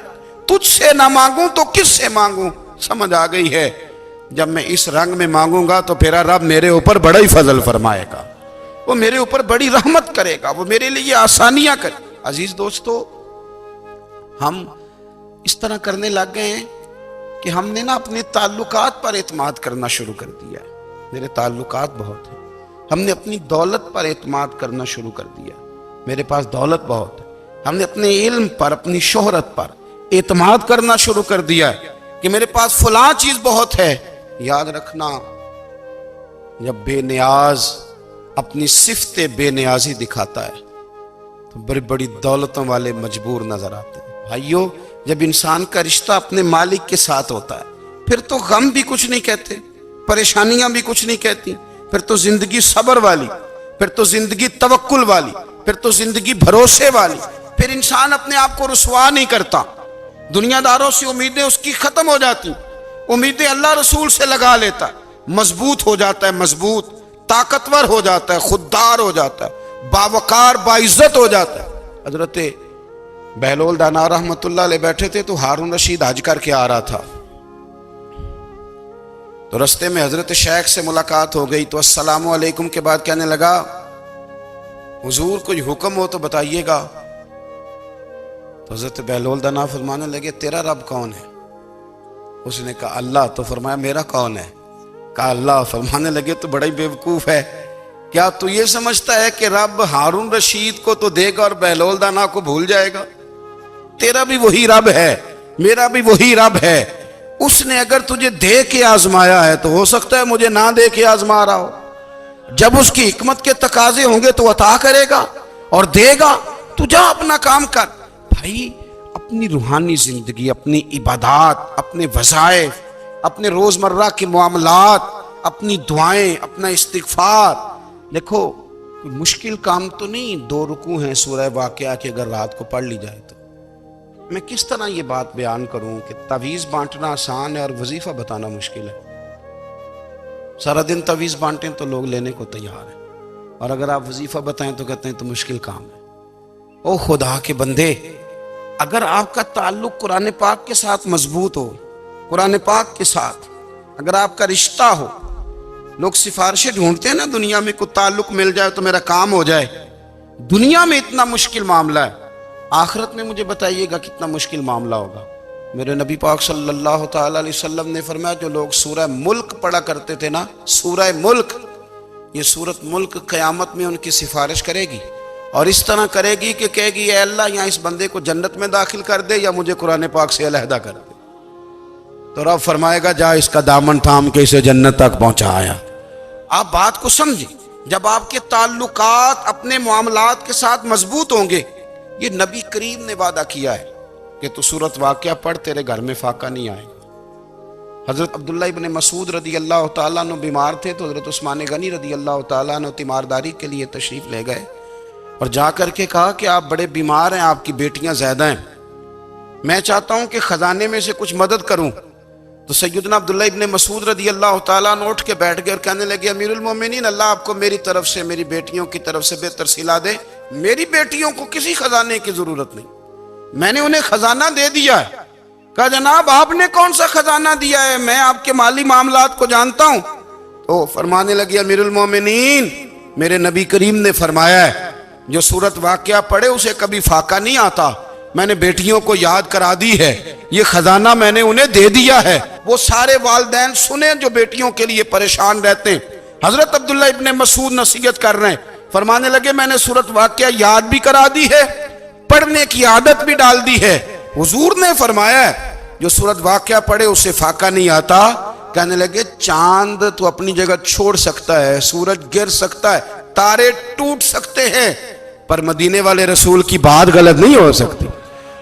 S1: تجھ سے نہ مانگوں تو کس سے مانگوں؟ سمجھ آ گئی ہے. جب میں اس رنگ میں مانگوں گا تو پھر رب میرے اوپر بڑا ہی فضل فرمائے گا، وہ میرے اوپر بڑی رحمت کرے گا، وہ میرے لیے آسانیاں کرے. عزیز دوستو ہم اس طرح کرنے لگ گئے ہیں کہ ہم نے نا اپنے تعلقات پر اعتماد کرنا شروع کر دیا ہے. میرے تعلقات بہت ہیں. ہم نے اپنی دولت پر اعتماد کرنا شروع کر دیا، میرے پاس دولت بہت ہے. ہم نے اپنے علم پر، اپنی شہرت پر اعتماد کرنا شروع کر دیا ہے کہ میرے پاس فلاں چیز بہت ہے. یاد رکھنا جب بے نیاز اپنی صفت بے نیازی دکھاتا ہے تو بڑی بڑی دولتوں والے مجبور نظر آتے ہیں. بھائیو جب انسان کا رشتہ اپنے مالک کے ساتھ ہوتا ہے پھر تو غم بھی کچھ نہیں کہتے، پریشانیاں بھی کچھ نہیں کہتی، پھر تو زندگی صبر والی، پھر تو زندگی توکل والی، پھر تو زندگی بھروسے والی. پھر انسان اپنے آپ کو رسوا نہیں کرتا. دنیا داروں سے امیدیں اس کی ختم ہو جاتی، امیدیں اللہ رسول سے لگا لیتا ہے، مضبوط ہو جاتا ہے، مضبوط، طاقتور ہو جاتا ہے، خوددار ہو جاتا ہے، باوقار باعزت ہو جاتا ہے. حضرت بہلول دانا رحمت اللہ علیہ بیٹھے تھے تو ہارون رشید حج کر کے آ رہا تھا، تو رستے میں حضرت شیخ سے ملاقات ہو گئی تو السلام علیکم کے بعد کہنے لگا حضور کوئی حکم ہو تو بتائیے گا. تو حضرت بہلول دانا فرمانے لگے تیرا رب کون ہے؟ اس نے کہا اللہ. تو فرمایا میرا کون ہے؟ کہا اللہ. فرمانے لگے تو بڑا ہی بیوقوف ہے، کیا تو یہ سمجھتا ہے کہ رب ہارون رشید کو تو دے گا اور بہلول دانا کو بھول جائے گا؟ تیرا بھی وہی رب ہے، میرا بھی وہی رب ہے. اس نے اگر تجھے دے کے آزمایا ہے تو ہو سکتا ہے مجھے نہ دے کے آزما رہا ہو. جب اس کی حکمت کے تقاضے ہوں گے تو عطا کرے گا اور دے گا. تو جا اپنا کام کر. بھائی اپنی روحانی زندگی، اپنی عبادات، اپنے وظائف، اپنے روزمرہ کے معاملات، اپنی دعائیں، اپنا استغفار. دیکھو کوئی مشکل کام تو نہیں 2 رکوع ہیں سورہ واقعہ کہ اگر رات کو پڑھ لی جائے تو. میں کس طرح یہ بات بیان کروں کہ تعویذ بانٹنا آسان ہے اور وظیفہ بتانا مشکل ہے. سارا دن تعویذ بانٹیں تو لوگ لینے کو تیار ہیں، اور اگر آپ وظیفہ بتائیں تو کہتے ہیں تو مشکل کام ہے. او خدا کے بندے، اگر آپ کا تعلق قرآن پاک کے ساتھ مضبوط ہو، قرآن پاک کے ساتھ اگر آپ کا رشتہ ہو، لوگ سفارشیں ڈھونڈتے ہیں نا دنیا میں کوئی تعلق مل جائے تو میرا کام ہو جائے. دنیا میں اتنا مشکل معاملہ ہے، آخرت میں مجھے بتائیے گا کتنا مشکل معاملہ ہوگا. میرے نبی پاک صلی اللہ تعالی علیہ وسلم نے فرمایا جو لوگ سورہ ملک پڑھا کرتے تھے نا، سورہ ملک، یہ سورت ملک قیامت میں ان کی سفارش کرے گی. اور اس طرح کرے گی کہ کہے گی اے اللہ یہاں اس بندے کو جنت میں داخل کر دے یا مجھے قرآن پاک سے علیحدہ کر دے. تو رب فرمائے گا جا اس کا دامن تھام کے اسے جنت تک پہنچایا. آپ بات کو سمجھیں. جب آپ کے تعلقات اپنے معاملات کے ساتھ مضبوط ہوں گے، یہ نبی کریم نے وعدہ کیا ہے کہ تو سورت واقعہ پڑھ، تیرے گھر میں فاقہ نہیں آئے. حضرت عبداللہ ابن مسعود رضی اللہ تعالیٰ عنہ بیمار تھے تو حضرت عثمان غنی رضی اللہ تعالیٰ عنہ تیمارداری کے لیے تشریف لے گئے اور جا کر کے کہا کہ آپ بڑے بیمار ہیں، آپ کی بیٹیاں زیادہ ہیں، میں چاہتا ہوں کہ خزانے میں سے کچھ مدد کروں. تو سیدنا عبداللہ ابن مسعود رضی اللہ تعالیٰ عنہ اٹھ کے بیٹھ گئے اور کہنے لگے امیر المومنین، اللہ آپ کو میری طرف سے، میری بیٹیوں کی طرف سے بہتر صلہ دے. میری بیٹیوں کو کسی خزانے کی ضرورت نہیں، میں نے انہیں خزانہ دے دیا ہے. کہا جناب آپ نے کون سا خزانہ دیا ہے، میں آپ کے مالی معاملات کو جانتا ہوں. تو فرمانے لگے امیر المومنین، میرے نبی کریم نے فرمایا ہے جو سورت واقعہ پڑھے اسے کبھی فاقہ نہیں آتا. میں نے بیٹیوں کو یاد کرا دی ہے، یہ خزانہ میں نے انہیں دے دیا ہے. وہ سارے والدین سنیں جو بیٹیوں کے لیے پریشان رہتے ہیں. حضرت عبداللہ ابن مسعود نصیحت کر رہے ہیں، فرمانے لگے میں نے سورت واقعہ یاد بھی کرا دی ہے، پڑھنے کی عادت بھی ڈال دی ہے. حضور نے فرمایا ہے جو سورت واقعہ پڑھے اسے فاقہ نہیں آتا. کہنے لگے چاند تو اپنی جگہ چھوڑ سکتا ہے، سورج گر سکتا ہے، تارے ٹوٹ سکتے ہیں، پر مدینے والے رسول کی بات غلط نہیں ہو سکتی.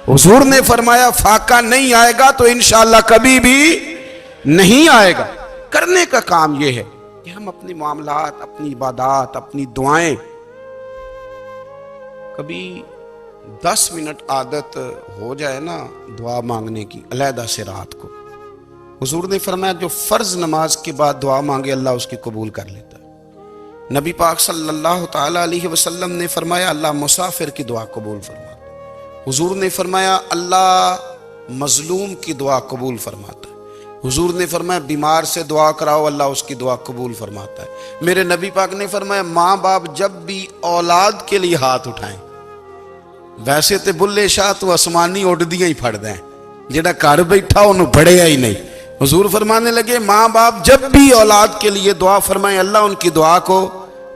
S1: حضور نے فرمایا فاقہ نہیں آئے گا تو انشاءاللہ کبھی بھی نہیں آئے گا. کرنے کا کام یہ ہے کہ ہم اپنے معاملات، اپنی عبادات، اپنی دعائیں کبھی 10 منٹ عادت ہو جائے نا دعا مانگنے کی علیحدہ سے رات کو. حضور نے فرمایا جو فرض نماز کے بعد دعا مانگے اللہ اس کی قبول کر لیتا ہے. نبی پاک صلی اللہ تعالیٰ علیہ وسلم نے فرمایا اللہ مسافر کی دعا قبول فرماتا ہے. حضور نے فرمایا اللہ مظلوم کی دعا قبول فرماتا ہے. حضور نے فرمایا بیمار سے دعا کراؤ اللہ اس کی دعا قبول فرماتا ہے. میرے نبی پاک نے فرمایا ماں باپ جب بھی اولاد کے لیے ہاتھ اٹھائیں، ویسے تے بلے شاہ تو آسمانی اڈدیاں ہی پھڑ دیں، جڑا گھر بیٹھا انہوں بڑھیا ہی نہیں. حضور فرمانے لگے ماں باپ جب بھی اولاد کے لیے دعا فرمائیں اللہ ان کی دعا کو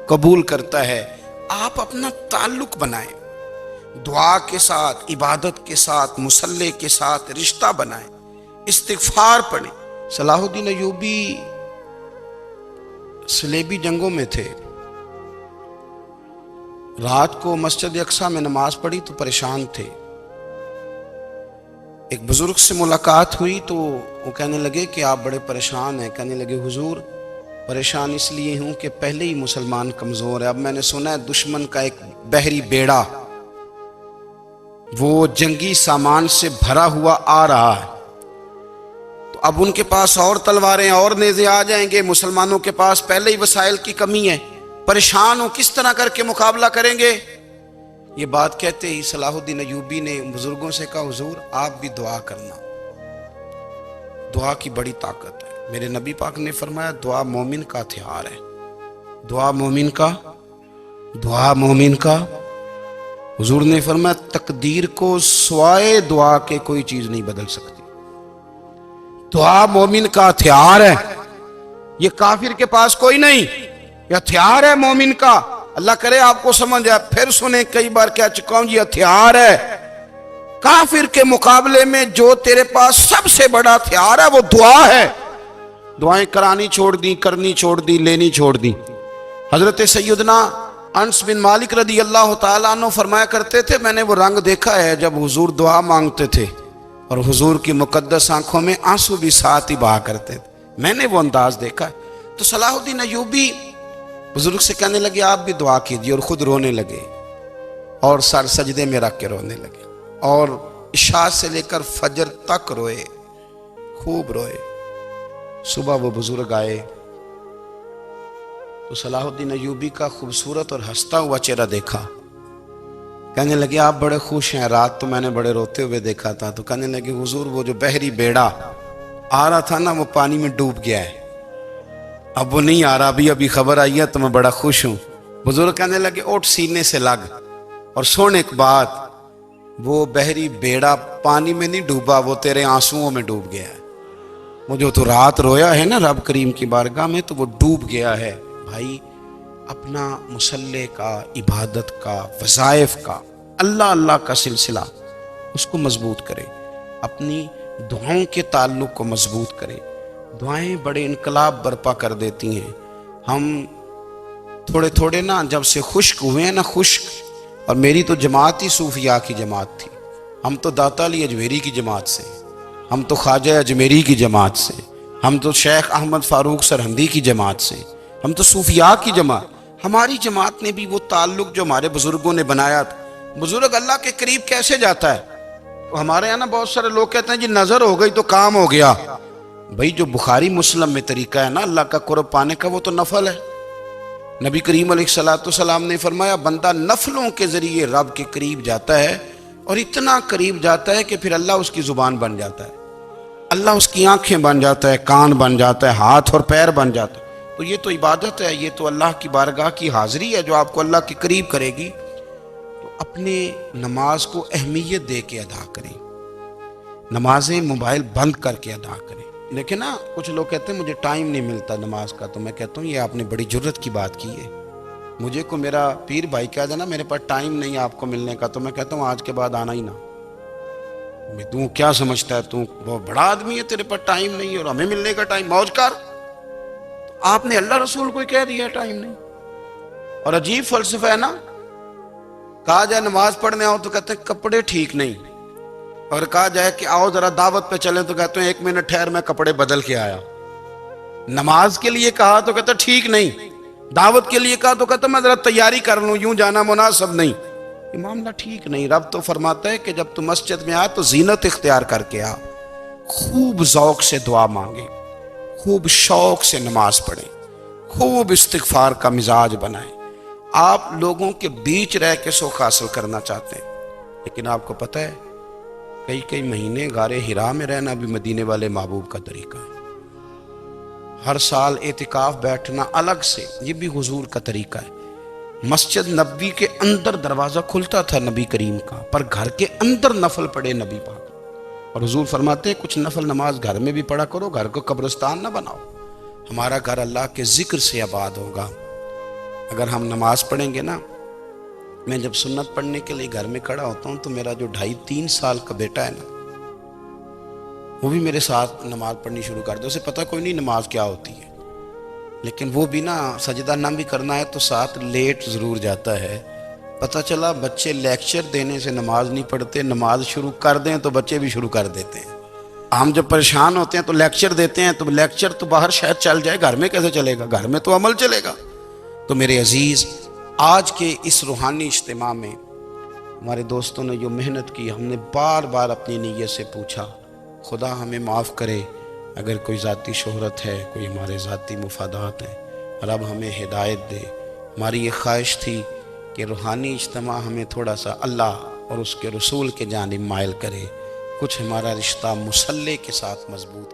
S1: قبول کرتا ہے. آپ اپنا تعلق بنائیں دعا کے ساتھ، عبادت کے ساتھ، مصلی کے ساتھ رشتہ بنائیں، استغفار پڑھیں. صلاح الدین ایوبی صلیبی جنگوں میں تھے، رات کو مسجد اقصیٰ میں نماز پڑھی تو پریشان تھے. ایک بزرگ سے ملاقات ہوئی تو وہ کہنے لگے کہ آپ بڑے پریشان ہیں. کہنے لگے حضور پریشان اس لیے ہوں کہ پہلے ہی مسلمان کمزور ہے، اب میں نے سنا ہے دشمن کا ایک بحری بیڑا وہ جنگی سامان سے بھرا ہوا آ رہا ہے، تو اب ان کے پاس اور تلواریں اور نیزے آ جائیں گے، مسلمانوں کے پاس پہلے ہی وسائل کی کمی ہے، پریشان ہو کس طرح کر کے مقابلہ کریں گے. یہ بات کہتے ہی صلاح الدین ایوبی نے بزرگوں سے کہا حضور آپ بھی دعا کرنا، دعا کی بڑی طاقت ہے. میرے نبی پاک نے فرمایا دعا مومن کا ہتھیار ہے، دعا مومن کا، دعا مومن کا. حضور نے فرمایا تقدیر کو سوائے دعا کے کوئی چیز نہیں بدل سکتی. دعا مومن کا ہتھیار ہے، یہ کافر کے پاس کوئی نہیں، یہ ہتھیار ہے مومن کا. اللہ کرے آپ کو سمجھ آئے. پھر سنیں کئی بار کہہ چکا ہوں یہ ہتھیار ہے. کافر کے مقابلے میں جو تیرے پاس سب سے بڑا ہتھیار ہے وہ دعا ہے. دعائیں کرانی چھوڑ دی، کرنی چھوڑ دی، لینی چھوڑ دی. حضرت سیدنا انس بن مالک رضی اللہ تعالیٰ عنہ فرمایا کرتے تھے میں نے وہ رنگ دیکھا ہے جب حضور دعا مانگتے تھے اور حضور کی مقدس آنکھوں میں آنسو بھی ساتھ ہی بہا کرتے تھے، میں نے وہ انداز دیکھا ہے. تو صلاح الدین ایوبی بزرگ سے کہنے لگے آپ بھی دعا کیجیے، اور خود رونے لگے اور سر سجدے میں رکھ کے رونے لگے اور عشاء سے لے کر فجر تک روئے، خوب روئے. صبح وہ بزرگ آئے تو صلاح الدین ایوبی کا خوبصورت اور ہنستا ہوا چہرہ دیکھا. کہنے لگے آپ بڑے خوش ہیں، رات تو میں نے بڑے روتے ہوئے دیکھا تھا. تو کہنے لگے حضور وہ جو بحری بیڑا آ رہا تھا نا وہ پانی میں ڈوب گیا ہے، اب وہ نہیں آ رہا، ابھی خبر آئی ہے تو میں بڑا خوش ہوں. بزرگ کہنے لگے اٹھ سینے سے لگ اور سن ایک بات، وہ بحری بیڑا پانی میں نہیں ڈوبا، وہ تیرے آنسوؤں میں ڈوب گیا ہے. وہ جو تو رات رویا ہے نا رب کریم کی بارگاہ میں تو وہ ڈوب گیا ہے. بھائی اپنا مصلی کا، عبادت کا، وظائف کا، اللہ اللہ کا سلسلہ اس کو مضبوط کرے، اپنی دعاؤں کے تعلق کو مضبوط کرے۔ دعائیں بڑے انقلاب برپا کر دیتی ہیں۔ ہم تھوڑے تھوڑے نا جب سے خشک ہوئے ہیں نا، خشک، اور میری تو جماعت ہی صوفیاء کی جماعت تھی، ہم تو داتا علی اجمیری کی جماعت سے، ہم تو خواجہ اجمیری کی جماعت سے، ہم تو شیخ احمد فاروق سرہندی کی جماعت سے، ہم تو صوفیاء کی جماعت۔ ہماری جماعت نے بھی وہ تعلق جو ہمارے بزرگوں نے بنایا تھا۔ بزرگ اللہ کے قریب کیسے جاتا ہے؟ تو ہمارے یہاں نا بہت سارے لوگ کہتے ہیں جی نظر ہو گئی تو کام ہو گیا۔ بھائی جو بخاری مسلم میں طریقہ ہے نا اللہ کا قرب پانے کا، وہ تو نفل ہے۔ نبی کریم علیہ السلام نے فرمایا بندہ نفلوں کے ذریعے رب کے قریب جاتا ہے، اور اتنا قریب جاتا ہے کہ پھر اللہ اس کی زبان بن جاتا ہے، اللہ اس کی آنکھیں بن جاتا ہے، کان بن جاتا ہے، ہاتھ اور پیر بن جاتا ہے۔ تو یہ تو عبادت ہے، یہ تو اللہ کی بارگاہ کی حاضری ہے جو آپ کو اللہ کے قریب کرے گی۔ تو اپنے نماز کو اہمیت دے کے ادا کریں، نمازیں موبائل بند کر کے ادا کریں۔ لیکن نا کچھ لوگ کہتے ہیں مجھے ٹائم نہیں ملتا نماز کا، تو میں کہتا ہوں یہ آپ نے بڑی جرت کی بات کی ہے۔ مجھے کو میرا پیر بھائی کہہ دینا میرے پاس ٹائم نہیں آپ کو ملنے کا، تو میں کہتا ہوں آج کے بعد آنا ہی نہ۔ میں تو کیا سمجھتا ہے، تو بہت بڑا آدمی ہے، تیرے پاس ٹائم نہیں ہے اور ہمیں ملنے کا ٹائم، موج کر۔ آپ نے اللہ رسول کو ہی کہہ دیا ٹائم نہیں۔ اور عجیب فلسفہ ہے نا، کہا جائے نماز پڑھنے آؤ تو کہتے ہیں کپڑے ٹھیک نہیں، اور کہا جائے کہ آؤ ذرا دعوت پہ چلیں تو کہتے ہیں ایک منٹ ٹھہر میں کپڑے بدل کے آیا۔ نماز کے لیے کہا تو کہتا ٹھیک نہیں، دعوت کے لیے کہا تو کہتا میں ذرا تیاری کر لوں، یوں جانا مناسب نہیں۔ یہ معاملہ ٹھیک نہیں۔ رب تو فرماتا ہے کہ جب تو مسجد میں آ تو زینت اختیار کر کے آ، خوب ذوق سے دعا مانگے، خوب شوق سے نماز پڑھیں، خوب استغفار کا مزاج بنائیں۔ آپ لوگوں کے بیچ رہ کے سکھ حاصل کرنا چاہتے ہیں، لیکن آپ کو پتہ ہے کئی مہینے غار حرا میں رہنا بھی مدینے والے محبوب کا طریقہ ہے۔ ہر سال اعتکاف بیٹھنا الگ سے، یہ بھی حضور کا طریقہ ہے۔ مسجد نبوی کے اندر دروازہ کھلتا تھا نبی کریم کا، پر گھر کے اندر نفل پڑھے نبی پاک، اور حضور فرماتے ہیں کچھ نفل نماز گھر میں بھی پڑھا کرو، گھر کو قبرستان نہ بناؤ۔ ہمارا گھر اللہ کے ذکر سے آباد ہوگا اگر ہم نماز پڑھیں گے نا۔ میں جب سنت پڑھنے کے لیے گھر میں کھڑا ہوتا ہوں تو میرا جو 2.5-3 سال کا بیٹا ہے نا، وہ بھی میرے ساتھ نماز پڑھنی شروع کر دے۔ اسے پتہ کوئی نہیں نماز کیا ہوتی ہے، لیکن وہ بھی نا سجدہ نہ بھی کرنا ہے تو ساتھ لیٹ ضرور جاتا ہے۔ پتہ چلا بچے لیکچر دینے سے نماز نہیں پڑھتے، نماز شروع کر دیں تو بچے بھی شروع کر دیتے ہیں۔ ہم جب پریشان ہوتے ہیں تو لیکچر دیتے ہیں، تو لیکچر تو باہر شاید چل جائے، گھر میں کیسے چلے گا؟ گھر میں تو عمل چلے گا۔ تو میرے عزیز، آج کے اس روحانی اجتماع میں ہمارے دوستوں نے جو محنت کی، ہم نے بار بار اپنی نیت سے پوچھا خدا ہمیں معاف کرے اگر کوئی ذاتی شہرت ہے، کوئی ہمارے ذاتی مفادات ہیں، رب ہمیں ہدایت دے۔ ہماری یہ خواہش تھی کہ روحانی اجتماع ہمیں تھوڑا سا اللہ اور اس کے رسول کے جانب مائل کرے، کچھ ہمارا رشتہ مصلی کے ساتھ مضبوط